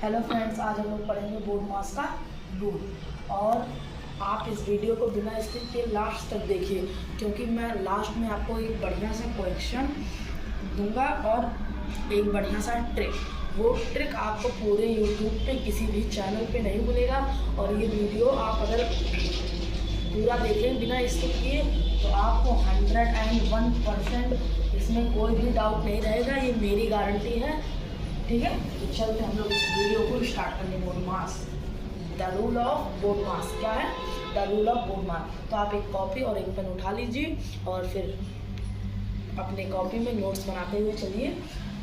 Hello friends, आज हम लोग पढ़ेंगे बोर्ड मास का रूल। और आप इस वीडियो को बिना स्किप के लास्ट तक देखिए, क्योंकि मैं लास्ट में आपको एक बढ़िया सा क्वेश्चन दूंगा और एक बढ़िया सा ट्रिक। वो ट्रिक आपको पूरे यूट्यूब पे किसी भी चैनल पे नहीं मिलेगा। और ये वीडियो आप अगर पूरा देखें बिना स्किप किए तो आपको 101% इसमें कोई भी डाउट नहीं रहेगा, ये मेरी गारंटी है। ठीक है, तो चलते हम लोग इस वीडियो को स्टार्ट करने। Board mass, the rule of board mass क्या है? The rule of board mass. तो आप एक कॉपी और एक पेन उठा लीजिए और फिर अपने कॉपी में नोट्स बनाते हुए चलिए।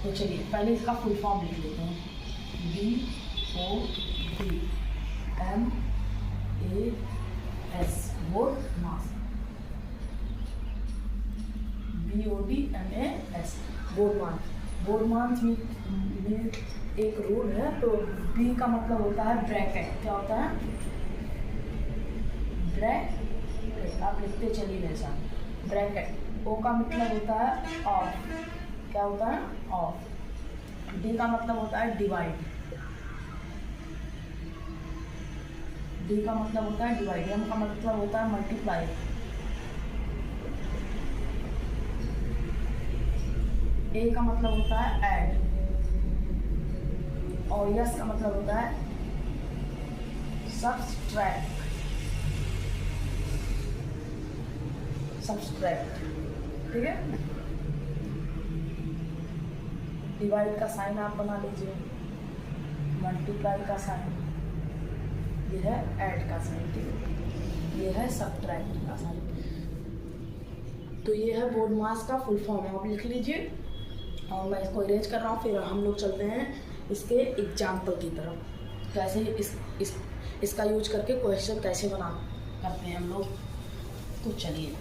तो चलिए पहले इसका फुल फॉर्म लिख लेते हैं। BODMAS बोर्ड मास। BODMAS बोर्ड मास। बोर्ड मास में एक रूल है। तो बी का मतलब होता है ब्रैकेट। क्या होता है? ब्रैकेट। आप लिखते चलिए वैसा ब्रैकेट। ओ का मतलब होता है ऑफ। क्या होता है? ऑफ। डी का मतलब होता है डिवाइड। डी का मतलब होता है डिवाइड। एम का मतलब होता है मल्टीप्लाई। ए का मतलब होता है ऐड। और यस का मतलब होता है सब्सट्रैक्ट। ठीक है। डिवाइड का साइन आप बना लीजिए, मल्टीप्लाई का साइन, ये है ऐड का साइन, ठीक है, ये है सब्ट्रैक्ट का साइन। तो ये है बोर्ड मास का फुल फॉर्म, आप लिख लीजिए। और मैं इसको इरेज कर रहा हूँ। फिर हम लोग चलते हैं इसके एग्जाम्पल की तरफ। कैसे इसका यूज करके क्वेश्चन कैसे करते हैं हम लोग। तो चलिए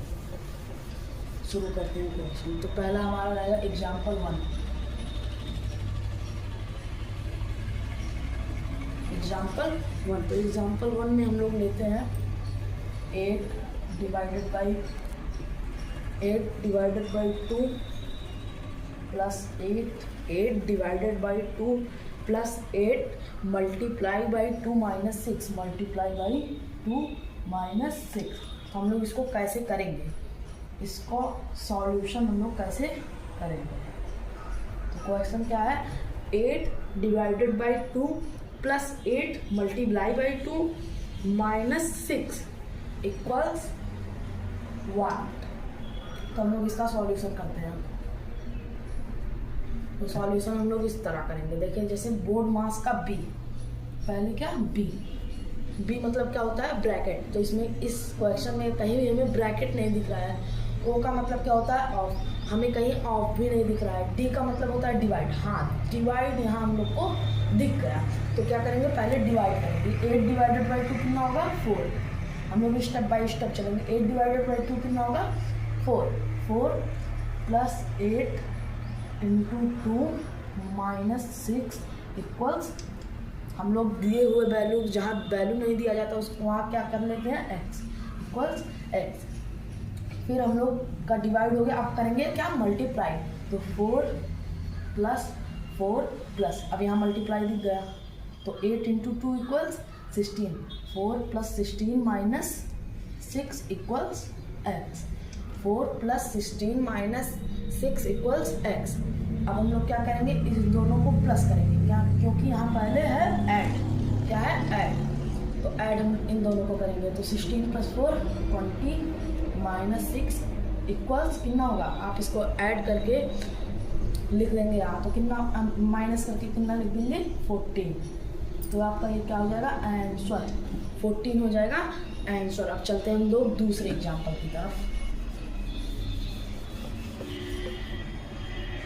शुरू करते हैं क्वेश्चन। तो पहला हमारा रहेगा एग्जाम्पल 1। एग्जाम्पल 1। तो एग्जाम्पल 1 में हम लोग लेते हैं 8 divided by 2 plus 8 divided by 2 plus 8 multiply by 2 minus 6 multiply by 2 minus 6। तो हम लोग इसको कैसे करेंगे, इसको सॉल्यूशन हम लोग कैसे करेंगे। तो क्वेश्चन क्या है? 8 divided by 2 plus 8 multiply by 2 minus 6 equals 1। तो हम लोग इसका सॉल्यूशन करते हैं। तो सॉल्यूशन हम लोग इस तरह करेंगे। देखिए, जैसे बोर्ड मास का बी, पहले क्या बी मतलब क्या होता है? ब्रैकेट। तो इसमें इस क्वेश्चन में कहीं भी हमें ब्रैकेट नहीं दिख रहा है। ओ का मतलब क्या होता है? ऑफ। हमें कहीं ऑफ भी नहीं दिख रहा है। डी का मतलब होता है डिवाइड। हाँ, डिवाइड यहाँ हम लोग को दिख गया। तो क्या करेंगे? पहले डिवाइड करेंगे। 8 डिवाइडेड बाई 2 कितना होगा? 4। हम लोग स्टेप बाई स्टेप चलेंगे। 8 डिवाइडेड बाई 2 कितना होगा? 4 प्लस 8 इंटू 2 माइनस 6 इक्वल्स, हम लोग दिए हुए वैल्यू, जहाँ वैल्यू नहीं दिया जाता उसको वहाँ क्या कर लेते हैं? x equals x। फिर हम लोग का डिवाइड हो गया। अब करेंगे क्या? मल्टीप्लाई। तो 4 प्लस अब यहाँ मल्टीप्लाई दिख गया। तो 8 into 2 equals 16। 4 plus 16 minus 6 equals x। 4 plus 16 minus 6 equals x। अब हम लोग क्या करेंगे? इस दोनों को प्लस करेंगे। क्या? क्योंकि यहाँ पहले है ऐड। क्या है? ऐड। तो ऐड हम इन दोनों को करेंगे। तो 16 प्लस 4 20 माइनस 6 इक्वल्स कितना होगा? आप इसको ऐड करके लिख लेंगे यहाँ। तो कितना माइनस करके कितना लिख देंगे? 14। तो आपका ये क्या हो जाएगा? आंसर 14 हो जाएगा आंसर। अब चलते हैं हम लोग दूसरे एग्जाम्पल की तरफ।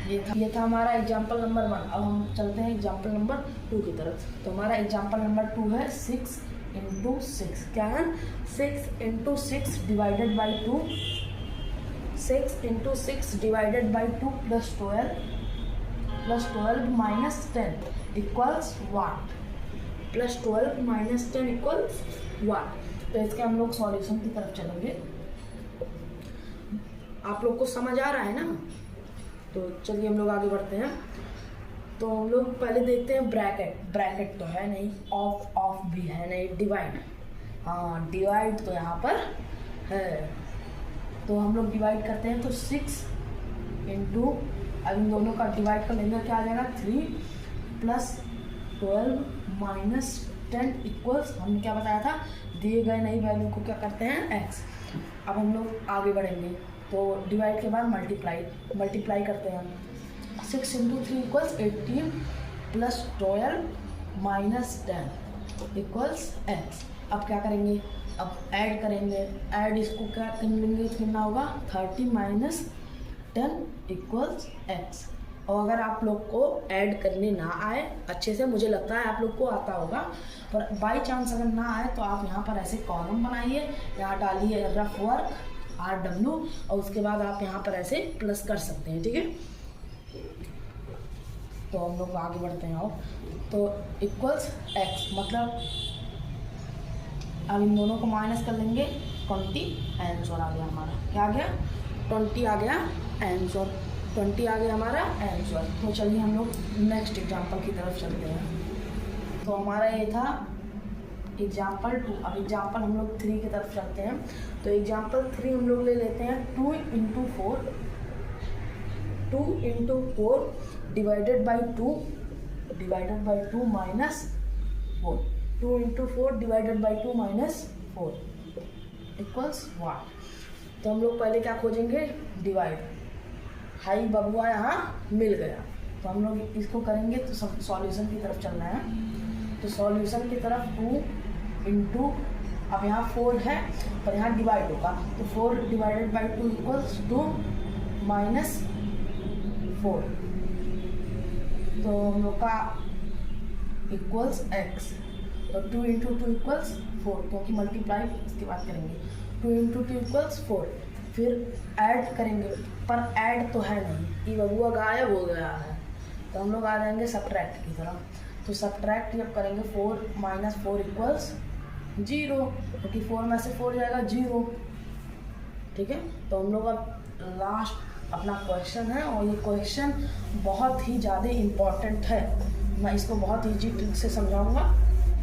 ये था हमारा एग्जाम्पल नंबर 1। अब हम चलते हैं एग्जाम्पल नंबर 2 की तरफ। तो हमारा एग्जाम्पल नंबर 2 है 6 इंटू 6। क्या है? 6 into 6 divided by 2। 6 into 6 divided by 2 plus 12 minus 10 equals 1। Plus 12 minus 10 equals 1। तो इसके हम लोग सॉल्यूशन की तरफ चलेंगे। आप लोग को समझ आ रहा है ना? तो चलिए हम लोग आगे बढ़ते हैं। तो हम लोग पहले देखते हैं ब्रैकेट तो है नहीं, ऑफ भी है नहीं, डिवाइड, हाँ डिवाइड तो यहाँ पर है। तो हम लोग डिवाइड करते हैं, तो 6 इंटू, अब इन दोनों का डिवाइड कर लेंगे, क्या आ जाएगा 3 + 12 - 10 इक्वल्स, हमने क्या बताया था, दिए गए नई वैल्यू को क्या करते हैं x। अब हम लोग आगे बढ़ेंगे, तो डिवाइड के बाद मल्टीप्लाई करते हैं। 6 × 3 = 18 + 12 - 10 इक्वल्स x। अब क्या करेंगे, अब ऐड करेंगे, इसको क्या कर लेंगे, कितना होगा 30 - 10 इक्वल्स x। और अगर आप लोग को ऐड करने ना आए अच्छे से, मुझे लगता है आप लोग को आता होगा, पर बाई चांस अगर ना आए तो आप यहाँ पर ऐसे कॉलम बनाइए, यहाँ डालिए रफ वर्क RW, और उसके बाद आप यहाँ पर ऐसे प्लस कर सकते हैं, ठीक है। तो हम लोग आगे बढ़ते हैं, और तो इक्वल्स x, मतलब अब इन दोनों को माइनस कर लेंगे, 20 आंसर आ गया हमारा, क्या आ गया 20 आ गया आंसर, 20 आ गया हमारा आंसर। तो चलिए हम लोग नेक्स्ट एग्जांपल की तरफ चलते हैं। तो हमारा ये था एग्जांपल 2, अब एग्जांपल हम लोग 3 की तरफ चलते हैं। तो एग्जांपल 3 हम लोग ले लेते हैं, 2 × 4 divided by 2 - 4, 2 × 4 divided by 2 - 4 equals 1। तो हम लोग पहले क्या खोजेंगे, डिवाइड, हाई बबुआ यहाँ मिल गया, तो हम लोग इसको करेंगे, तो सॉल्यूशन की तरफ चलना है। तो सॉल्यूशन की तरफ 2 × अब यहाँ 4 है पर यहाँ डिवाइड होगा, तो 4 डिवाइडेड बाई 2 इक्वल्स 2 - 4, तो हम लोग का इक्वल्स x। तो 2 × 2 इक्वल्स 4, क्योंकि मल्टीप्लाई इसके बाद करेंगे, 2 × 2 इक्वल्स 4। फिर ऐड करेंगे, पर ऐड तो है नहीं, ये बबुआ गायब हो गया है, तो हम लोग आ जाएंगे सब्ट्रैक्ट की तरफ। तो सब्ट्रैक्ट जब करेंगे 4 - 4 इक्वल्स 0, क्योंकि 4 में से 4 जाएगा 0, ठीक है। तो हम लोग अब लास्ट अपना क्वेश्चन है, और ये क्वेश्चन बहुत ही ज़्यादा इम्पॉर्टेंट है, मैं इसको बहुत ईजी ट्रिक से समझाऊंगा।